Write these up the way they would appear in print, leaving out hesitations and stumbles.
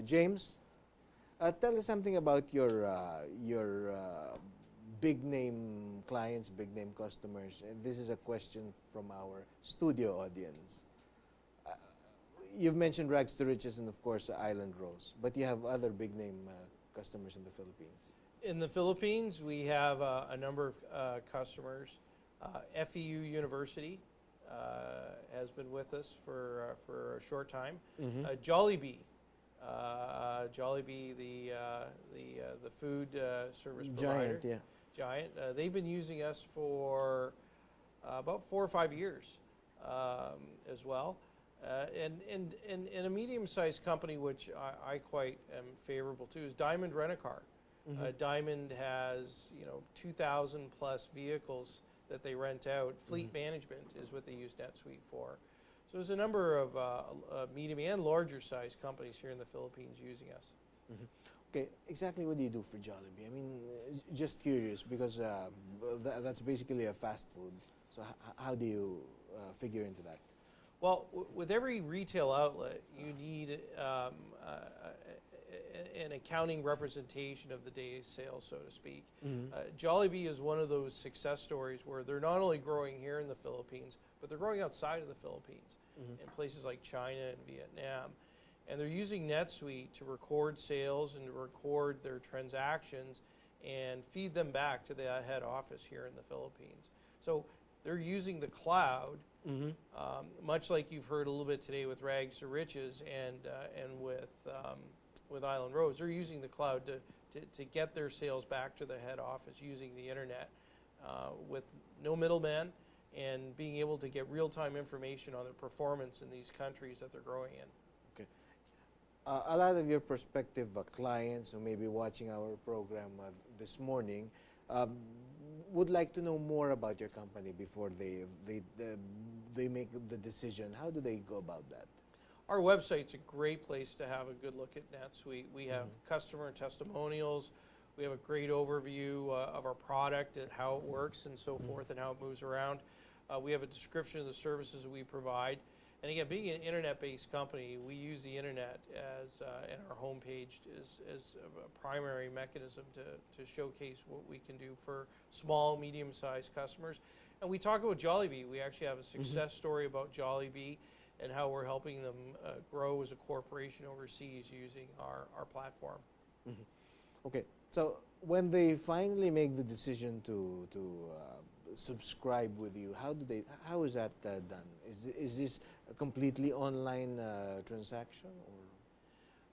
James, tell us something about your big name clients, big name customers. And this is a question from our studio audience. Uh, you've mentioned Rags to Riches and of course Island Rose, but you have other big name customers in the Philippines. In the Philippines, we have a number of customers. FEU University has been with us for a short time. Jollibee, Jollibee, the food service provider. Giant, yeah. Giant. They've been using us for about 4 or 5 years as well. And a medium-sized company, which I quite am favorable to, is Diamond Rent-A-Car. Diamond has 2,000 plus vehicles that they rent out. Fleet management is what they use NetSuite for. So there's a number of medium and larger sized companies here in the Philippines using us. Okay, exactly what do you do for Jollibee? I mean, just curious because that's basically a fast food. So how do you figure into that? Well, with every retail outlet, you need an accounting representation of the day's sales, so to speak. Jollibee is one of those success stories where they're not only growing here in the Philippines, but they're growing outside of the Philippines, in places like China and Vietnam. And they're using NetSuite to record sales and to record their transactions and feed them back to the head office here in the Philippines. So they're using the cloud, much like you've heard a little bit today with Rags to Riches and with Island Rose. They're using the cloud to get their sales back to the head office using the internet with no middleman and being able to get real-time information on their performance in these countries that they're growing in. Okay. A lot of your prospective clients who may be watching our program this morning would like to know more about your company before they make the decision. How do they go about that? Our website's a great place to have a good look at NetSuite. We have customer testimonials. We have a great overview of our product and how it works and so forth and how it moves around. We have a description of the services that we provide. And again, being an internet-based company, we use the internet as and our homepage as a primary mechanism to showcase what we can do for small, medium-sized customers. And we talk about Jollibee. We actually have a success story about Jollibee and how we're helping them grow as a corporation overseas using our platform. Okay, so when they finally make the decision to subscribe with you, how is that done? Is this a completely online transaction,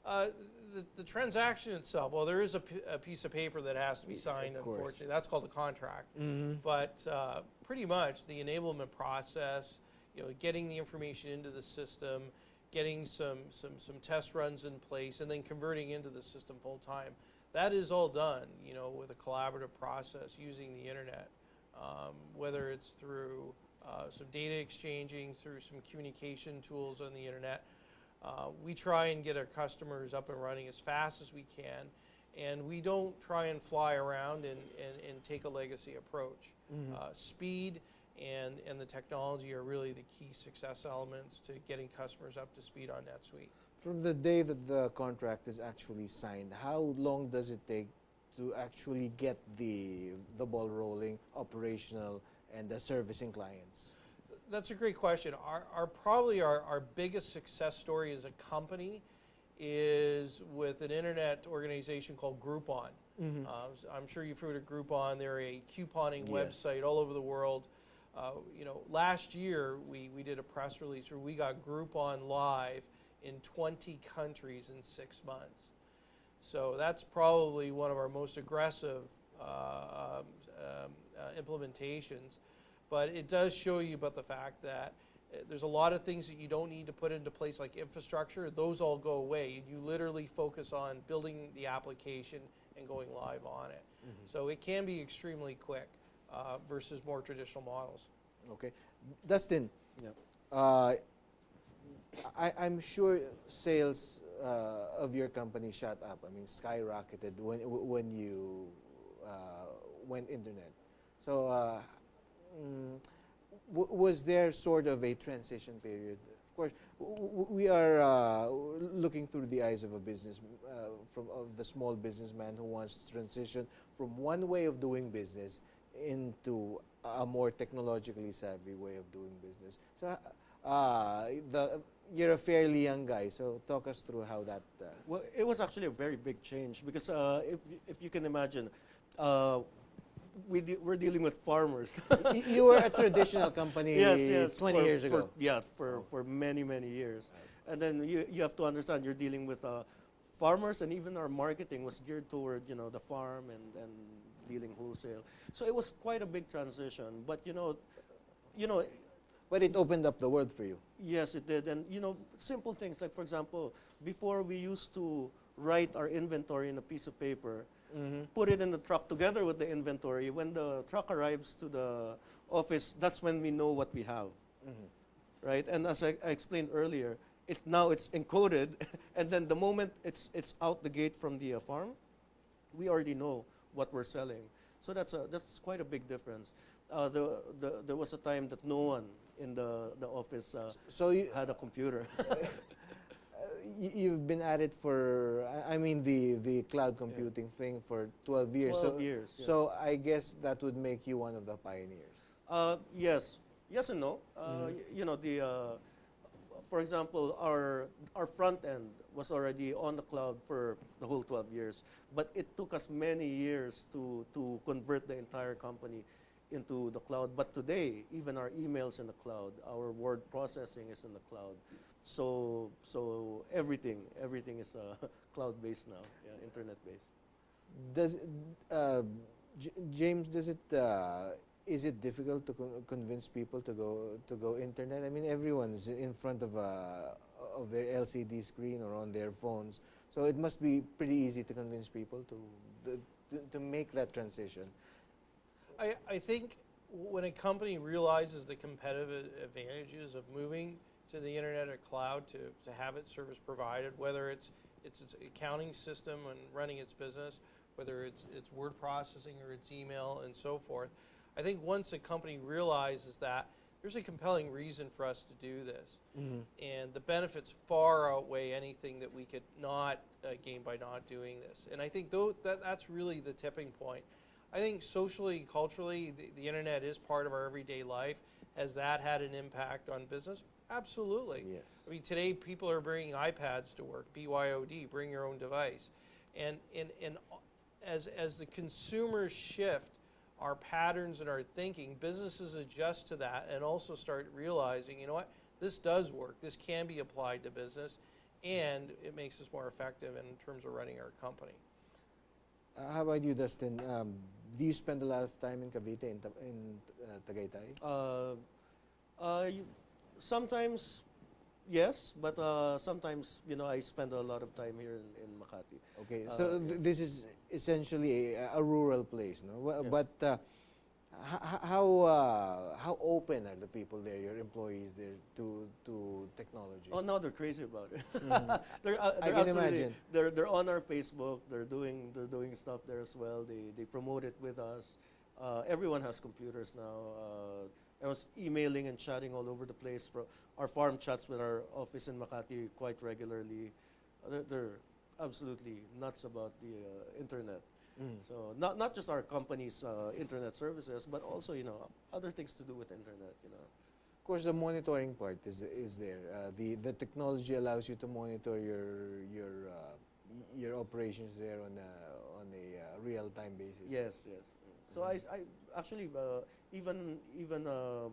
or? The transaction itself, well, there is a piece of paper that has to be signed, unfortunately. That's called a contract. But pretty much the enablement process, getting the information into the system, getting some test runs in place, and then converting into the system full time. That is all done, with a collaborative process using the internet, whether it's through some data exchanging, through some communication tools on the internet. We try and get our customers up and running as fast as we can, and we don't try and fly around and take a legacy approach. Speed and the technology are really the key success elements to getting customers up to speed on NetSuite. From the day that the contract is actually signed, how long does it take to actually get the ball rolling, operational, and servicing clients? That's a great question. Probably our biggest success story as a company is with an internet organization called Groupon. I'm sure you've heard of Groupon. They're a couponing website all over the world. Last year we did a press release where we got Groupon live in 20 countries in 6 months. So that's probably one of our most aggressive implementations. But it does show you about the fact that there's a lot of things that you don't need to put into place, like infrastructure. Those all go away. You literally focus on building the application and going live on it. So it can be extremely quick versus more traditional models. Okay. Dustin, I'm sure sales of your company shot up. I mean, skyrocketed when you went internet. So was there sort of a transition period course, we are looking through the eyes of a business, of the small businessman who wants to transition from one way of doing business into a more technologically savvy way of doing business. So, you're a fairly young guy, so talk us through how that. Well, it was actually a very big change because if you can imagine, we're dealing with farmers. You were a traditional company yes, 20 years ago. For many, many years. Right. And then you have to understand you're dealing with farmers, and even our marketing was geared toward, the farm and dealing wholesale. So it was quite a big transition. But, but it opened up the world for you. Yes, it did. And, simple things like, for example, before we used to write our inventory in a piece of paper, put it in the truck together with the inventory. When the truck arrives to the office, that's when we know what we have, right? And as I explained earlier, now it's encoded, and then the moment it's out the gate from the farm, we already know what we're selling. So that's quite a big difference. There was a time that no one in the office so you had a computer. You've been at it for, I mean, the cloud computing thing for 12 years. 12 years. Yes. So I guess that would make you one of the pioneers. Yes and no. For example, our front end was already on the cloud for the whole 12 years, but it took us many years to convert the entire company into the cloud. But today, even our emails in the cloud, our word processing is in the cloud. So everything is cloud-based now, internet-based. Does James? Is it difficult to convince people to go internet? I mean, everyone's in front of their LCD screen or on their phones, so it must be pretty easy to convince people to make that transition. I think when a company realizes the competitive advantages of moving to the internet or cloud to have its service provided, whether it's its accounting system and running its business, whether it's word processing or its email and so forth. I think once a company realizes that, there's a compelling reason for us to do this. And the benefits far outweigh anything that we could not gain by not doing this. And I think that's really the tipping point. I think socially, culturally, the internet is part of our everyday life. Has that had an impact on business? Absolutely. Yes. I mean, today people are bringing iPads to work, BYOD, bring your own device. And as the consumers shift our patterns and our thinking, businesses adjust to that and also start realizing, you know what, this does work. This can be applied to business, and it makes us more effective in terms of running our company. How about you, Dustin? Do you spend a lot of time in Cavite, in Tagaytay? Sometimes, yes, but sometimes, I spend a lot of time here in Makati. Okay, so this is essentially a rural place, no? Yeah. But how open are the people there, your employees there, to technology? Oh, now they're crazy about it. I can imagine. They're on our Facebook. They're doing stuff there as well. They promote it with us. Everyone has computers now. I was emailing and chatting all over the place. For our farm chats with our office in Makati quite regularly. They're absolutely nuts about the internet. So not just our company's internet services, but also other things to do with internet. Of course, the monitoring part is there. The technology allows you to monitor your operations there on a real time basis. Yes. So I actually even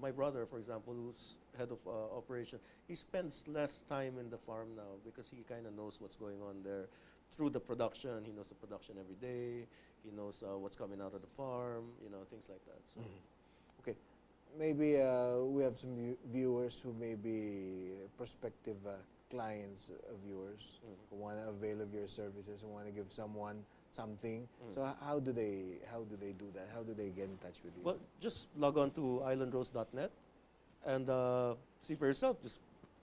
my brother, for example, who's head of operation, he spends less time in the farm now because he kind of knows what's going on there through the production. He knows the production every day. He knows what's coming out of the farm, things like that. So. Okay, maybe we have some viewers who may be prospective clients of yours who want to avail of your services, who want to give someone something. So how do they do that? How do they get in touch with you? Well, just log on to islandrose.net and see for yourself. Just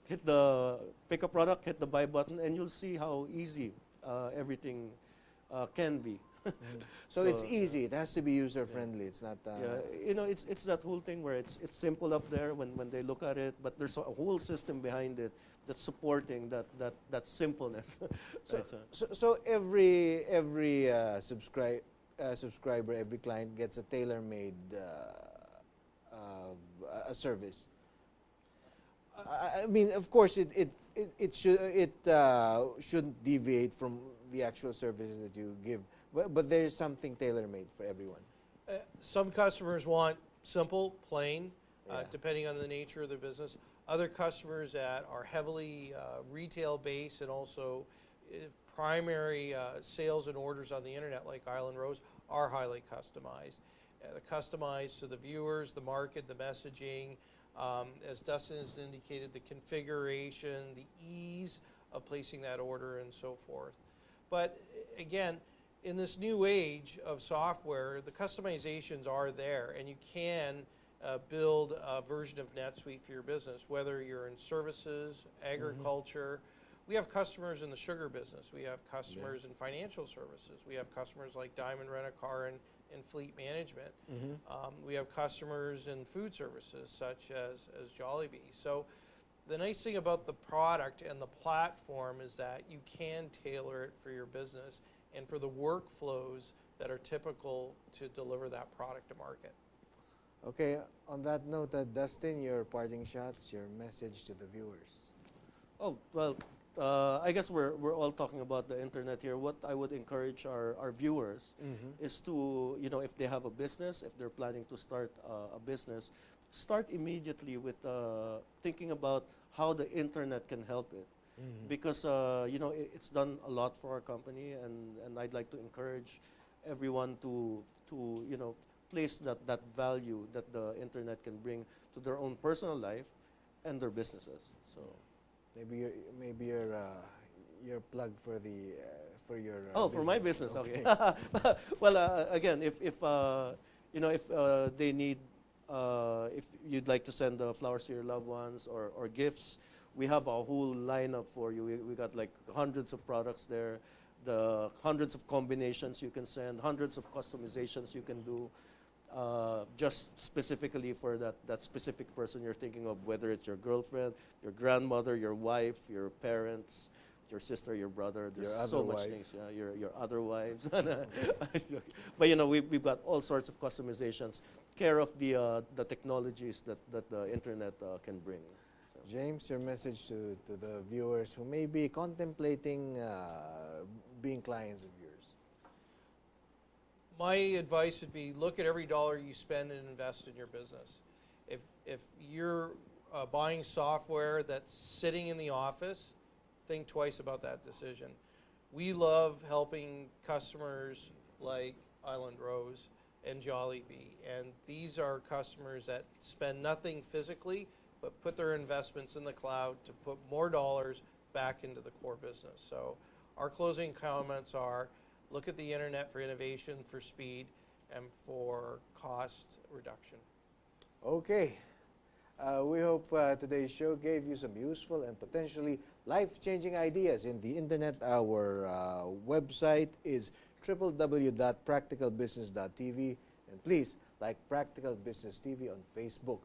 pick a product, hit the buy button, and you'll see how easy everything can be. So it's easy. It has to be user friendly. It's not. Yeah, it's that whole thing where it's simple up there when they look at it, but there's a whole system behind it that's supporting that simpleness. So every subscriber, every client gets a tailor-made a service. I mean, of course, it shouldn't deviate from the actual services that you give, but there's something tailor-made for everyone. Some customers want simple, plain, depending on the nature of their business. Other customers that are heavily retail-based and also primary sales and orders on the internet, like Island Rose, are highly customized. They're customized to the viewers, the market, the messaging. As Dustin has indicated, the configuration, the ease of placing that order, and so forth. But again, in this new age of software, the customizations are there, and you can build a version of NetSuite for your business, whether you're in services, agriculture. We have customers in the sugar business. We have customers in financial services. We have customers like Diamond Rent-A-Car and fleet management. We have customers in food services such as Jollibee. So the nice thing about the product and the platform is that you can tailor it for your business and for the workflows that are typical to deliver that product to market. Okay, on that note, Dustin, your parting shots, your message to the viewers. Oh, well, I guess we're all talking about the internet here. What I would encourage our viewers is to, if they have a business, if they're planning to start a business, start immediately with thinking about how the internet can help it. Because, it's done a lot for our company, and I'd like to encourage everyone to place that value that the internet can bring to their own personal life and their businesses. So. Maybe your plug for the for your business. For my business, okay. Well, again, if they need, if you'd like to send flowers to your loved ones or gifts, we have a whole lineup for you. We got like hundreds of products there, the hundreds of combinations you can send, hundreds of customizations you can do. Just specifically for that specific person you're thinking of, whether it's your girlfriend, your grandmother, your wife, your parents, your sister, your brother. There's so much things. Your other wives. But we've got all sorts of customizations, care of the technologies that the internet can bring. So. James, your message to the viewers who may be contemplating being clients of yours. My advice would be look at every dollar you spend and invest in your business. If you're buying software that's sitting in the office, think twice about that decision. We love helping customers like Island Rose and Jollibee, and these are customers that spend nothing physically but put their investments in the cloud to put more dollars back into the core business. So our closing comments are, look at the internet for innovation, for speed, and for cost reduction. Okay. We hope today's show gave you some useful and potentially life-changing ideas in the internet. Our website is www.practicalbusiness.tv. And please like Practical Business TV on Facebook.